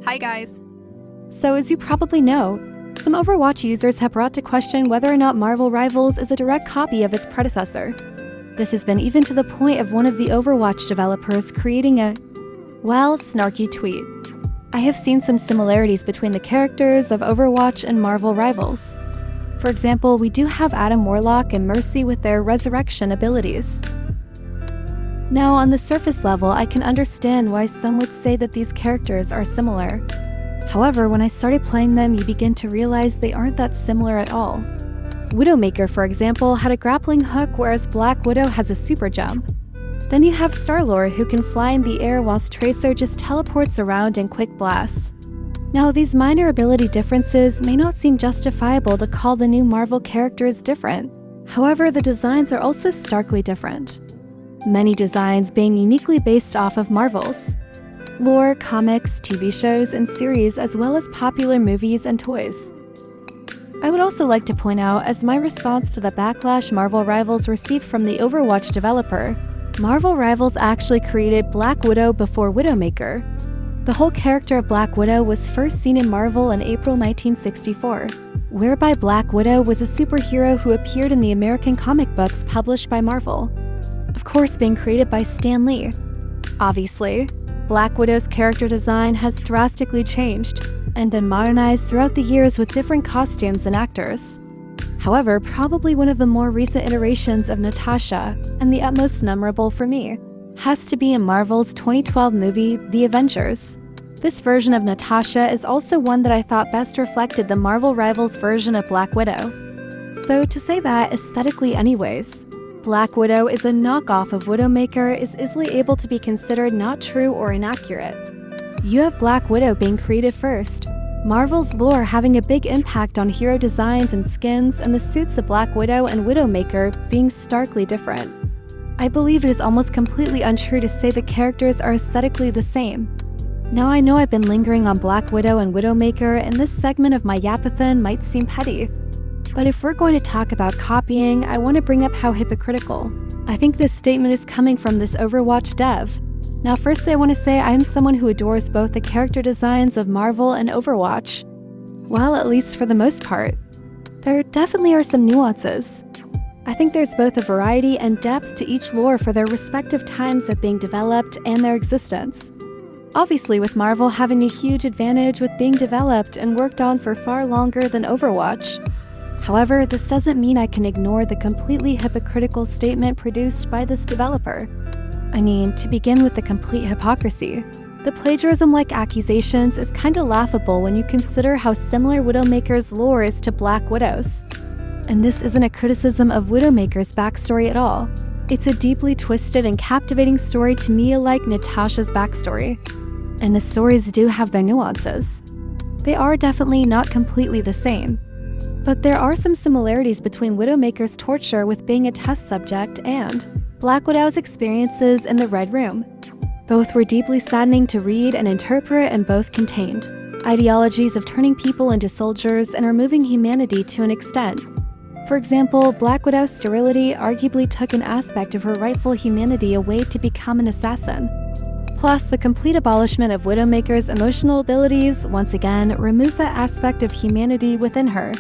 Hi guys! So as you probably know, some Overwatch users have brought to question whether or not Marvel Rivals is a direct copy of its predecessor. This has been even to the point of one of the Overwatch developers creating a, well, snarky tweet. I have seen some similarities between the characters of Overwatch and Marvel Rivals. For example, we do have Adam Warlock and Mercy with their resurrection abilities. Now, on the surface level, I can understand why some would say that these characters are similar. However, when I started playing them, you begin to realize they aren't that similar at all. Widowmaker, for example, had a grappling hook, whereas Black Widow has a super jump. Then you have Star-Lord, who can fly in the air, whilst Tracer just teleports around in quick blasts. Now, these minor ability differences may not seem justifiable to call the new Marvel characters different. However, the designs are also starkly different. Many designs being uniquely based off of Marvel's lore, comics, TV shows, and series, as well as popular movies and toys. I would also like to point out, as my response to the backlash Marvel Rivals received from the Overwatch developer, Marvel Rivals actually created Black Widow before Widowmaker. The whole character of Black Widow was first seen in Marvel in April 1964, whereby Black Widow was a superhero who appeared in the American comic books published by Marvel, of course being created by Stan Lee. Obviously, Black Widow's character design has drastically changed and been modernized throughout the years with different costumes and actors. However, probably one of the more recent iterations of Natasha, and the utmost memorable for me, has to be in Marvel's 2012 movie, The Avengers. This version of Natasha is also one that I thought best reflected the Marvel Rivals version of Black Widow. So to say that aesthetically anyways, Black Widow is a knockoff of Widowmaker is easily able to be considered not true or inaccurate. You have Black Widow being created first, Marvel's lore having a big impact on hero designs and skins, and the suits of Black Widow and Widowmaker being starkly different. I believe it is almost completely untrue to say the characters are aesthetically the same. Now I know I've been lingering on Black Widow and Widowmaker, and this segment of my yapathon might seem petty. But if we're going to talk about copying, I want to bring up how hypocritical I think this statement is coming from this Overwatch dev. Now firstly, I want to say I am someone who adores both the character designs of Marvel and Overwatch. Well, at least for the most part. There definitely are some nuances. I think there's both a variety and depth to each lore for their respective times of being developed and their existence. Obviously, with Marvel having a huge advantage with being developed and worked on for far longer than Overwatch. However, this doesn't mean I can ignore the completely hypocritical statement produced by this developer. I mean, to begin with the complete hypocrisy, the plagiarism-like accusations is kinda laughable when you consider how similar Widowmaker's lore is to Black Widow's. And this isn't a criticism of Widowmaker's backstory at all. It's a deeply twisted and captivating story to me, like Natasha's backstory. And the stories do have their nuances. They are definitely not completely the same. But there are some similarities between Widowmaker's torture with being a test subject and Black Widow's experiences in the Red Room. Both were deeply saddening to read and interpret, and both contained ideologies of turning people into soldiers and removing humanity to an extent. For example, Black Widow's sterility arguably took an aspect of her rightful humanity away to become an assassin. Plus, the complete abolishment of Widowmaker's emotional abilities once again removed that aspect of humanity within her.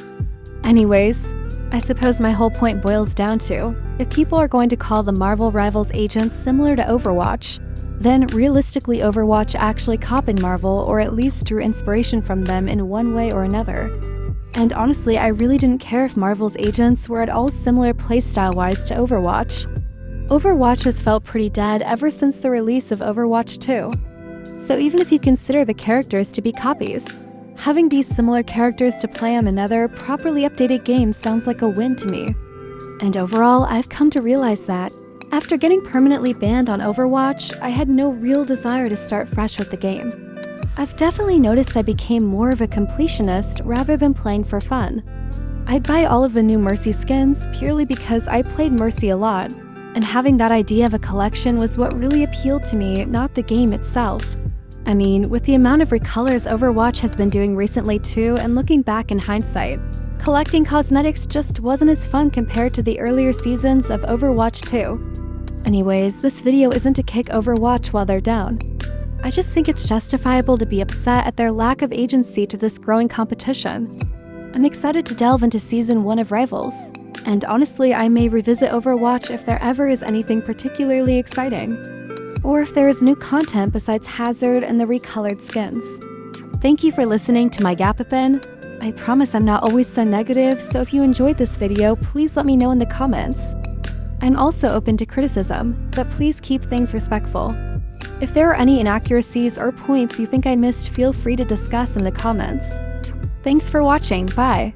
Anyways, I suppose my whole point boils down to, if people are going to call the Marvel Rivals agents similar to Overwatch, then realistically Overwatch actually copied Marvel, or at least drew inspiration from them in one way or another. And honestly, I really didn't care if Marvel's agents were at all similar playstyle-wise to Overwatch. Overwatch has felt pretty dead ever since the release of Overwatch 2. So even if you consider the characters to be copies, having these similar characters to play on another, properly updated game sounds like a win to me. And overall, I've come to realize that, after getting permanently banned on Overwatch, I had no real desire to start fresh with the game. I've definitely noticed I became more of a completionist rather than playing for fun. I'd buy all of the new Mercy skins purely because I played Mercy a lot, and having that idea of a collection was what really appealed to me, not the game itself. I mean, with the amount of recolors Overwatch has been doing recently too, and looking back in hindsight, collecting cosmetics just wasn't as fun compared to the earlier seasons of Overwatch 2. Anyways, this video isn't to kick Overwatch while they're down. I just think it's justifiable to be upset at their lack of agency to this growing competition. I'm excited to delve into Season 1 of Rivals, and honestly, I may revisit Overwatch if there ever is anything particularly exciting, or if there is new content besides Hazard and the recolored skins. Thank you for listening to my Gapapin. I promise I'm not always so negative, so if you enjoyed this video, please let me know in the comments. I'm also open to criticism, but please keep things respectful. If there are any inaccuracies or points you think I missed, feel free to discuss in the comments. Thanks for watching, bye!